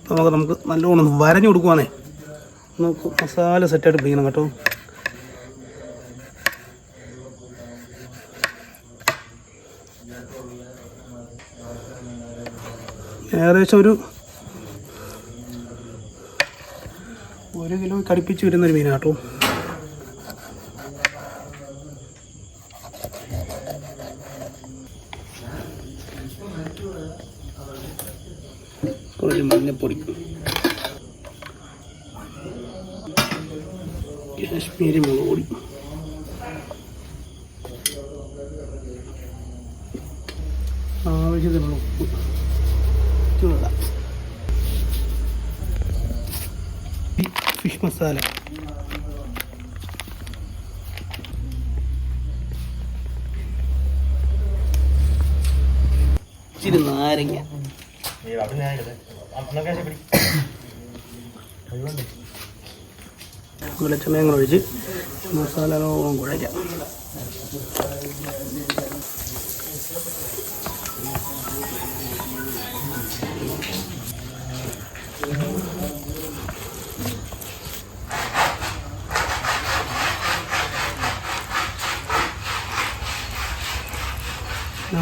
നമുക്ക് നല്ലോണം വരഞ്ഞു കൊടുക്കുവാണേ. നമുക്ക് മസാല സെറ്റായിട്ട് പിടിക്കണം കേട്ടോ. ഏകദേശം ഒരു 1 കിലോ കടിപ്പിച്ച് വരുന്നൊരു മീനാണ് കേട്ടോ. കുറച്ച് മഞ്ഞപ്പൊടി, കാശ്മീരി മുളക് പൊടി, ആവശ്യത്തിനുള്ള ഉപ്പ്, ചൂടാ, ഫിഷ് മസാല, ഇച്ചിരി നാരങ്ങ, വെളിച്ചെണ്ണയും കൂടെ ഒഴിച്ച് മസാല കുഴയ്ക്കാം.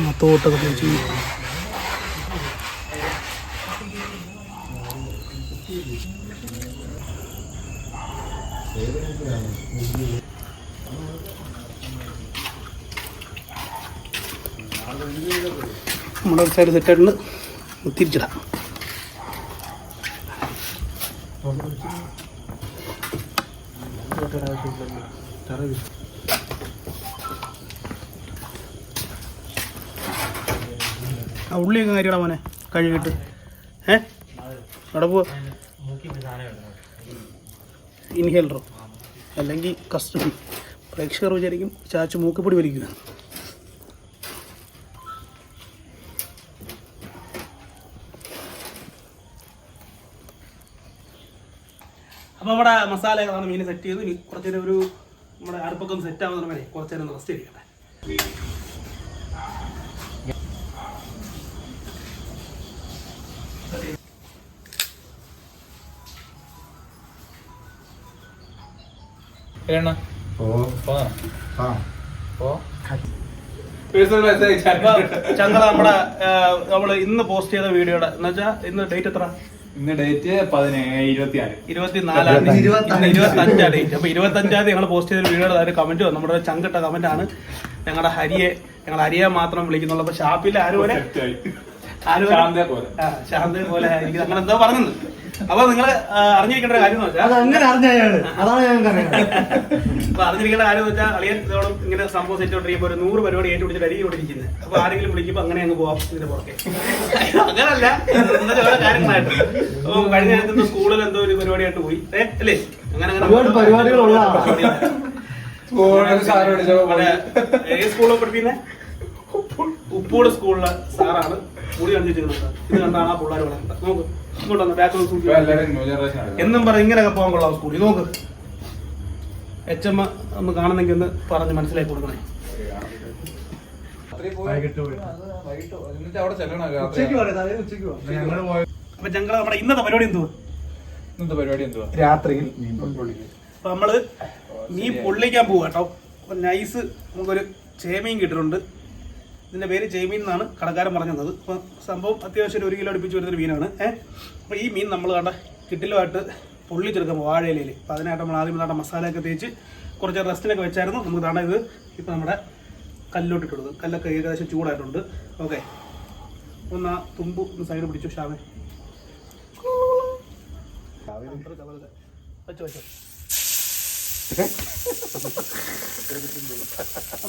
മൊത്തമൊട്ടൊക്കെ പൊളിച്ച് നമ്മുടെ സൈഡ് സെറ്റായിട്ടുണ്ട്. തിരിച്ചിടാം. ആ ഉള്ളിയൊക്കെ കാര്യടാ മോനെ കഴുകിട്ട്. അവിടെ പോവാ. ഇൻഹേലറോ അല്ലെങ്കിൽ കസ്റ്റഡി. പ്രേക്ഷകർ വിചാരിക്കും ചാച്ചു മൂക്കപ്പൊടി വലിക്കുക. അപ്പോൾ നമ്മുടെ മസാലകളാണ് മീൻ സെറ്റ് ചെയ്ത്. ഇനി കുറച്ച് നേരം ഒരു നമ്മുടെ അടുപ്പൊക്കെ ഒന്ന് സെറ്റ് ആവുന്ന വരെ കുറച്ച് നേരം റെസ്റ്റ് ചെയ്യട്ടെ. ചങ്കള നമ്മള് ഇന്ന് പോസ്റ്റ് ചെയ്ത വീഡിയോയുടെ എന്ന് വെച്ചാൽ ഇന്ന് ഡേറ്റ് എത്ര? ഇന്ന് ഡേറ്റ് 24 25 ഡേറ്റ്. അപ്പൊ 25 ഞങ്ങൾ പോസ്റ്റ് ചെയ്ത വീഡിയോയുടെ ഒരു കമന്റ് വന്നു. നമ്മുടെ ചങ്കിട്ട കമന്റ് ആണ്. ഞങ്ങളുടെ ഹരിയെ മാത്രം വിളിക്കുന്നുള്ളൂ. അപ്പൊ ഷാപ്പിൽ ശാന്ത പോലെ ആയിരിക്കും അങ്ങനെ എന്തോ പറഞ്ഞത്. അപ്പൊ നിങ്ങൾ അറിഞ്ഞിരിക്കേണ്ട കാര്യം എന്ന് വെച്ചാൽ അറിഞ്ഞിരിക്കേണ്ട കാര്യം എന്ന് വെച്ചാൽ അളിയൻ ഇതോടും ഇങ്ങനെ സംഭവം സെറ്റോണ്ടിരിക്കുമ്പോൾ ഒരു 100 പരിപാടി ഏറ്റുപിടിച്ചിട്ട് അരികൊണ്ടിരിക്കുന്നത്. അപ്പൊ ആരെങ്കിലും വിളിക്കുമ്പോൾ അങ്ങനെ അങ്ങ് പോവാം ഇതിന്റെ പുറകെ. അങ്ങനല്ല, എന്താ ഓരോ കാര്യങ്ങളായിട്ട്. അപ്പൊ കഴിഞ്ഞ നേരത്തെ സ്കൂളിൽ എന്തോ ഒരു പരിപാടിയായിട്ട് പോയി അല്ലേ? അങ്ങനെ ഏത് സ്കൂളിൽ പഠിപ്പിക്കുന്നത്? ഉപ്പൂട് സ്കൂളിലെ സാറാണ് മുടി കണ്ടിരിക്കുന്നത്. ഇത് കണ്ടാണ് ആ പിള്ളേർ വളർന്നത്. നോക്ക് ഇങ്ങോട്ടൊന്ന് ബാക്ക് എന്നും പറഞ്ഞ് ഇങ്ങനെയൊക്കെ പോകാൻ കൊള്ളാം സ്കൂളിൽ. നോക്ക് HM ഒന്ന് കാണുന്നെങ്കിൽ ഒന്ന് പറഞ്ഞ് മനസ്സിലാക്കി കൊടുക്കണേ. അപ്പൊ ഞങ്ങൾ നമ്മുടെ ഇന്നത്തെ പരിപാടി എന്തുവാ? രാത്രിയിൽ അപ്പൊ നമ്മള് മീൻ പൊള്ളിക്കാൻ പോവാ കേട്ടോ. അപ്പൊ നൈസ് നമുക്കൊരു ചേമീൻ കിട്ടിയിട്ടുണ്ട്. ഇതിന്റെ പേര് ചേമീൻ എന്നാണ് കടക്കാരൻ പറഞ്ഞത്. അപ്പൊ സംഭവം അത്യാവശ്യം 1 കിലോ അടുപ്പിച്ച് വരുന്നൊരു മീനാണ്. അപ്പൊ ഈ മീൻ നമ്മൾ കണ്ട കിട്ടിലുമായിട്ട് പൊള്ളിച്ചെടുക്കാം വാഴയിലയിൽ. അപ്പൊ അതിനായിട്ട് നമ്മൾ ആദ്യം നമ്മുടെ മസാലയൊക്കെ തേച്ച് കുറച്ച് റെസ്റ്റിനൊക്കെ വെച്ചായിരുന്നു. നമുക്ക് കാണാൻ ഇത് ഇപ്പൊ നമ്മുടെ കല്ലോട്ട് ഇട്ട് കൊടുക്കും. കല്ലൊക്കെ ഏകദേശം ചൂടായിട്ടുണ്ട്. ഓക്കെ, ഒന്ന് ആ തുമ്പ് ഒന്ന് സൈഡ് പിടിച്ചു. ഷാമേ വെച്ചോ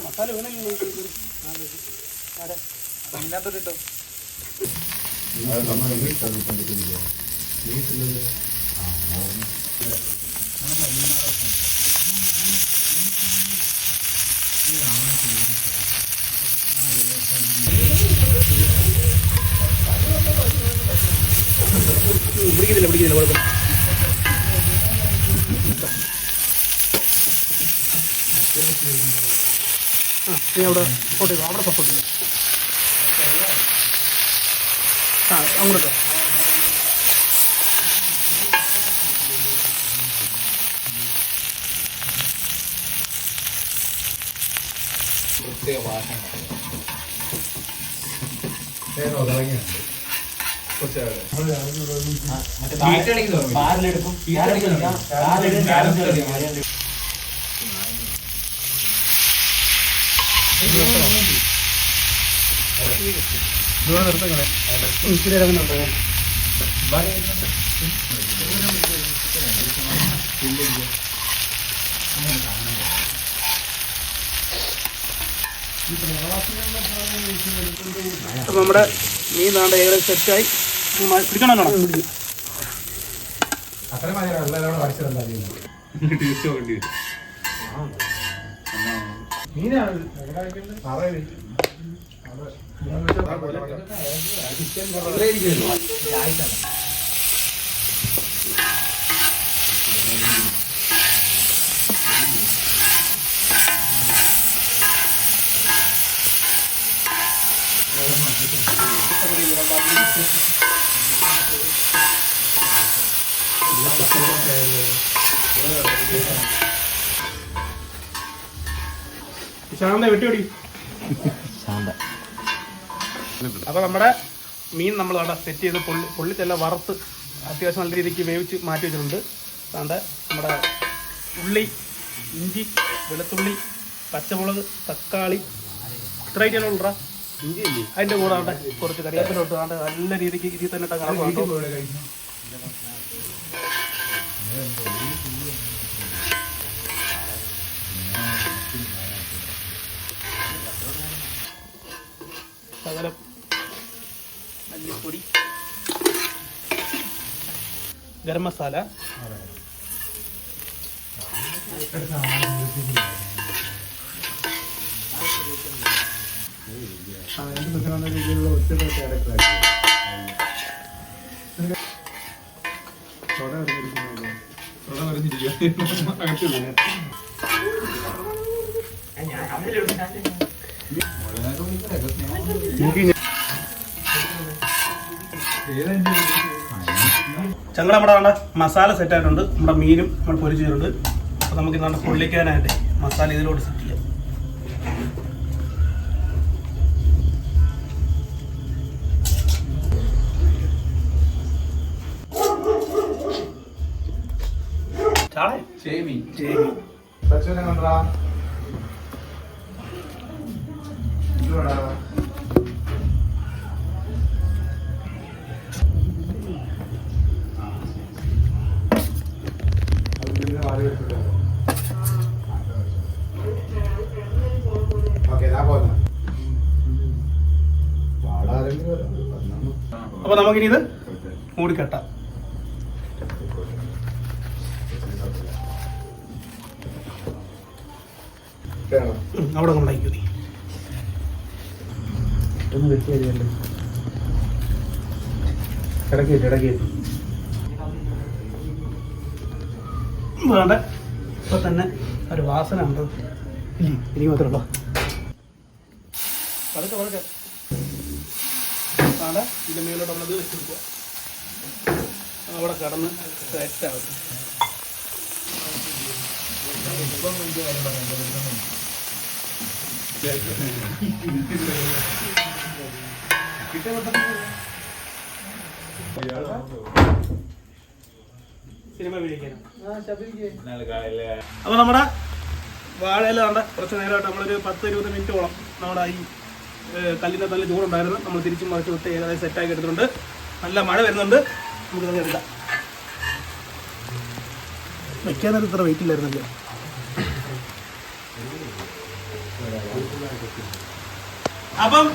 മസാല വേണമെങ്കിൽ പിടിക്കുന്നില്ല കുഴപ്പമില്ല. നീ അവിടെ സപ്പോർട്ട് ചെയ്തോ, അവിടെ സപ്പോർട്ട് ചെയ്തു. അങ്ങോട്ടോ അപ്പൊ നമ്മുടെ മീൻ നാണ്ട ഏകദേശം സെറ്റായി പിടിക്കണല്ലോ. ശാന്ത വെട്ടിയോടി. അപ്പൊ നമ്മുടെ മീൻ നമ്മൾ അവിടെ സെറ്റ് ചെയ്ത് പൊള്ളിച്ചെല്ലാം വറുത്ത് അത്യാവശ്യം നല്ല രീതിക്ക് വേവിച്ച് മാറ്റി വെച്ചിട്ടുണ്ട്. അതുകൊണ്ട് നമ്മുടെ ഉള്ളി, ഇഞ്ചി, വെളുത്തുള്ളി, പച്ചമുളക്, തക്കാളി ഇത്ര ഐറ്റം ഉള്ളടാ. ഇഞ്ചി ഇല്ലേ അതിൻ്റെ കൂടെ അവിടെ കുറച്ച് കറിവേപ്പില ഇട്ട് അതുകൊണ്ട് നല്ല രീതിക്ക് ഇതിൽ തന്നെ ശകലം മല്ലിപ്പൊടി, ഗരം മസാല, ചങ്ങല നമ്മുടെ മസാല സെറ്റ് ആയിട്ടുണ്ട്. നമ്മുടെ മീനും നമ്മൾ പൊരിച്ചിട്ടുണ്ട്. അപ്പോൾ നമുക്ക് ഇന്നാണ്ട് പൊള്ളിക്കാനായിട്ട് മസാല ഇതിലോട്ട് സെറ്റ് ചെയ്യാം. അപ്പൊ നമുക്കിനി ഇത് മൂടിക്കെട്ടാം. അവിടെ ഉണ്ടാക്കി നീ വേണ്ട. ഇപ്പൊ തന്നെ ഒരു വാസന ഉണ്ട്. ഇനി മാത്രമല്ലോ പതുക്കെ പതുക്കെ വേണ്ട. ഇതിൻ്റെ മേലോട്ട് നമ്മളത് വെച്ചെടുക്കുക. അവിടെ കടന്ന് സെറ്റാവും. സിനിമ വിളിക്കാനും അപ്പൊ നമ്മുടെ വാഴയില കണ്ട കുറച്ച് നേരമായിട്ട് നമ്മളൊരു 10-20 മിനിറ്റോളം നമ്മുടെ ഈ കല്ലിൻ്റെ നല്ല ചൂടുണ്ടായിരുന്നു. നമ്മൾ തിരിച്ചും മറിച്ച് വിട്ട് ഏകദേശം സെറ്റാക്കി എടുത്തിട്ടുണ്ട്. നല്ല മഴ വരുന്നുണ്ട്. നമുക്ക് എടുക്കാം. വെക്കാനൊരു ഇത്ര വെയിറ്റ് ഇല്ലായിരുന്നല്ലോ. അപ്പം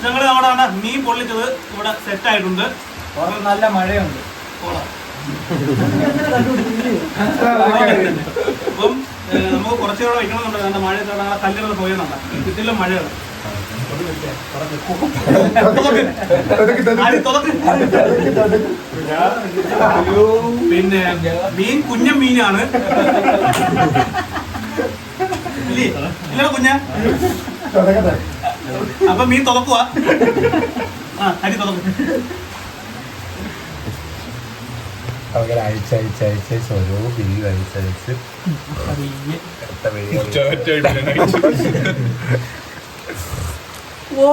ഞങ്ങൾ നമ്മുടെ മീൻ പൊള്ളിച്ചത് ഇവിടെ സെറ്റായിട്ടുണ്ട്. നല്ല മഴയുണ്ട്. അപ്പം നമുക്ക് കുറച്ചുകൂടെ വയ്ക്കണമെന്നുണ്ട്. നല്ല മഴ കല്ലിറന്ന് പോയെന്നുണ്ട്. ഇതിലും മഴയാണ്. പിന്നെ മീൻ കുഞ്ഞൻ മീനാണ്. ഇല്ല കുഞ്ഞ. അപ്പൊ മീൻ തുറക്കുക. അരി തുറക്കും. അങ്ങനെ അയച്ച് ഓരോ ബില്ല് അയച്ച് അടുത്ത ഓ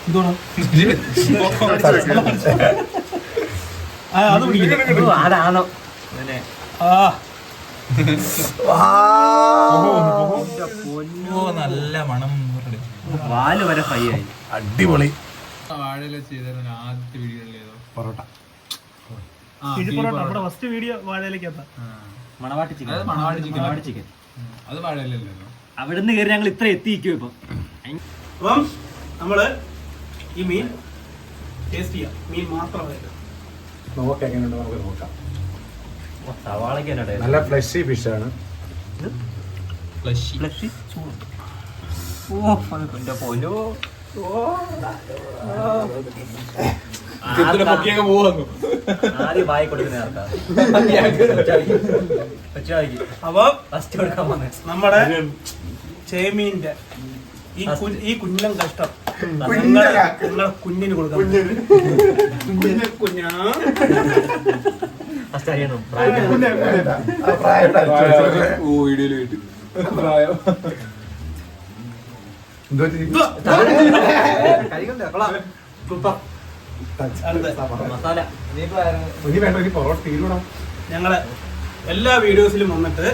ഇതോടാ അത് പിടിക്കും ആരാണോ നല്ല മണം വാല് വരെ ഫ്രൈ ആയി. അടിപൊളി വാഴയില ചെയ്ത ആദ്യത്തെ വീഡിയോയിലേതോ പൊറോട്ട. നമ്മുടെ ഫസ്റ്റ് വീഡിയോ വാഴയിലേക്കകത്താ. മണവാട്ടി ചിക്കൻ. അത് മണവാട്ടി ചിക്കൻ. മണവാട്ടി ചിക്കൻ. അത് വാഴയിലല്ലോ. അവിടുന്ന് കയറി ഞങ്ങൾ ഇത്ര എത്തിയിരിക്കും ഇപ്പൊ. അപ്പം നമ്മള് ഈ മീൻ ടേസ്റ്റ് ചെയ്യാം. മീൻ മാത്രമായിട്ട് നോക്കാം എങ്ങനെയുണ്ട് നമുക്ക് നോക്കാം. സവാളക്ക് തന്നെ നല്ല ഫ്ലഷി ഫിഷാണ്. ആദ്യം വായി കൊടുക്കുന്ന അപ്പൊ ഫസ്റ്റ് കൊടുക്കാൻ വന്നേ നമ്മുടെ ചേമീന്റെ ഈ കുഞ്ഞം കഷ്ടം നിങ്ങളെ കുഞ്ഞിന് കൊടുക്കാം. കുഞ്ഞാ ഫസ്റ്റ് അറിയണം. മസാല ഞങ്ങളെ എല്ലാ വീഡിയോസിലും വന്നിട്ട്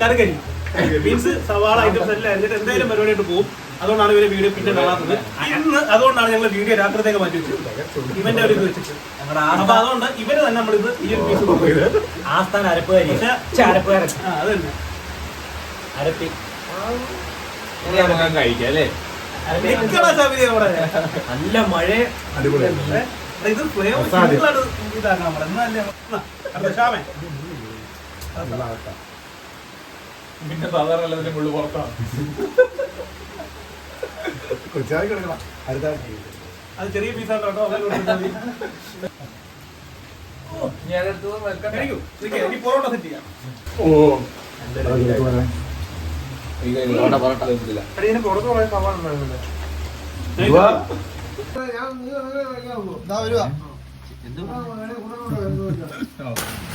കരകരി മീൻസ് സവാള ഐറ്റംസ് എല്ലാം എന്നിട്ട് എന്തായാലും പരിപാടിയായിട്ട് പോകും. അതുകൊണ്ടാണ് ഇവരെ വീഡിയോ പിന്നെ കാണാത്തത്. ഇന്ന് അതുകൊണ്ടാണ് ഞങ്ങൾ വീഡിയോ രാത്രിത്തേക്ക് മാറ്റി വെച്ചത്. ഇവന്റെ ഒരു ഇത് വെച്ചിട്ട് അപ്പൊ അതുകൊണ്ട് ഇവര് തന്നെ നമ്മളിത് ഈ ഒരു പീസ് കൊടുക്കുന്നത് ആസ്ഥാന അരപ്പുകാരി. അരപ്പുകാരൻ അത് തന്നെ അരപ്പി കഴിക്കാം അല്ലേ? നിക്കടാ ശബരി അവിടെ. നല്ല മഴ. ഇത് ഫ്ലേവർ സിമ്പിളാണ് ഇതാക്കണം നമ്മളെ. എന്നല്ലേ അടുത്ത ഷാമേ പിന്നെ സാധാരണ എല്ലാത്തിനും മുള്ളു പുറത്താണ്. അത് ചെറിയ പീസാട്ടോ കേട്ടോ. ഇനി പൊറോട്ട സെറ്റ് ചെയ്യാം.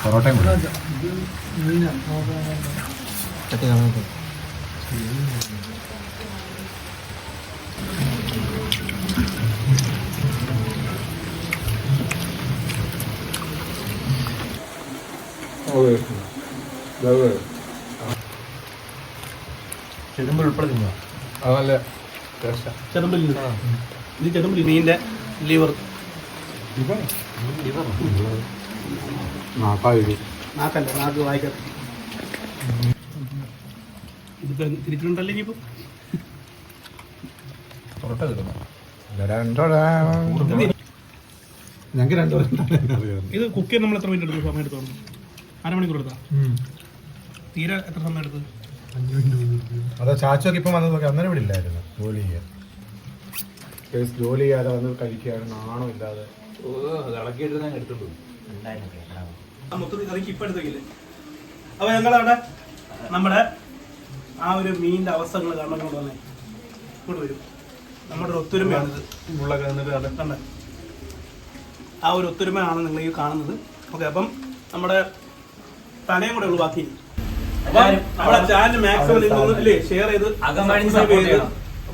പൊറോട്ടയും കൂടെ. ചെറുമ്പ് ഉൾപ്പെടെ തിന്നോ? അതല്ല ചെറുമ്പല്ലി. ഇത് ചെറുമ്പല്ലി മീനിന്റെ ലിവർ. നാക്കല്ല, നാക്ക് വായിക്കട്ടെ. ഇതിപ്പോ തിരിച്ചിട്ടുണ്ടല്ലേ ഇനിയിപ്പോ? പൊറോട്ട കിട്ടുന്നു. ഞങ്ങൾക്ക് രണ്ടുപേരും ഇത് കുക്ക് ചെയ്യാൻ നമ്മൾ എത്ര മിനിറ്റ് എടുത്തു? സമയം എടുത്തു? അരമണിക്കൂർ എടുത്താ? തീരെ എത്ര സമയം എടുത്തു? അതോ ചാച്ചൊക്കെ ഇപ്പം വന്നത് നോക്കി അന്നേരം ഇവിടെ ഇല്ലായിരുന്നു ജോലി ചെയ്യാൻ. ജോലി ചെയ്യാതെ വന്ന് കഴിക്കുകയാണ് നാണോ ഇല്ലാതെ. ഇളക്കിയിട്ട് ഞാൻ എടുത്തോളൂ. മൊത്തത്തിൽ കറിക്ക് ഇപ്പം എടുത്തേക്കില്ലേ? അപ്പൊ ഞങ്ങളവിടെ നമ്മുടെ ആ ഒരു മീനിന്റെ അവസ്ഥകൾ കാണാൻ കൊണ്ട് വന്നേ ഇങ്ങോട്ട് വരും. നമ്മുടെ ഒരു ഒത്തൊരുമയാണിത്. കണ്ടേ? ആ ഒരു ഒത്തൊരുമയാണ് നിങ്ങൾ ഈ കാണുന്നത്. ഓക്കെ, അപ്പം നമ്മുടെ തലയും കൂടെ ഉള്ളു ബാക്കി. നമ്മുടെ ചാനൽ മാക്സിമം നിങ്ങൾ അല്ലേ ഷെയർ ചെയ്ത്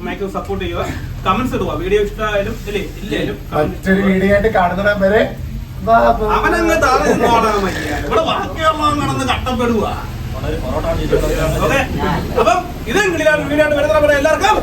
മാക്സിമം സപ്പോർട്ട് ചെയ്യുക. കമന്റ്സ് ഇടുക. വീഡിയോ ഇഷ്ടമായാലും ഇല്ലേ ഇല്ലേലും മറ്റൊരു വീഡിയോ ആയിട്ട് കാണുന്നിടം വരെ അവനങ്ങ് താഴെ ഇവിടെ ബാക്കിയുള്ള കടന്ന് കട്ടപ്പെടുക. ഓക്കെ, അപ്പം ഇതെങ്കിലും വീഡിയോ ആയിട്ട് വരുന്ന എല്ലാവർക്കും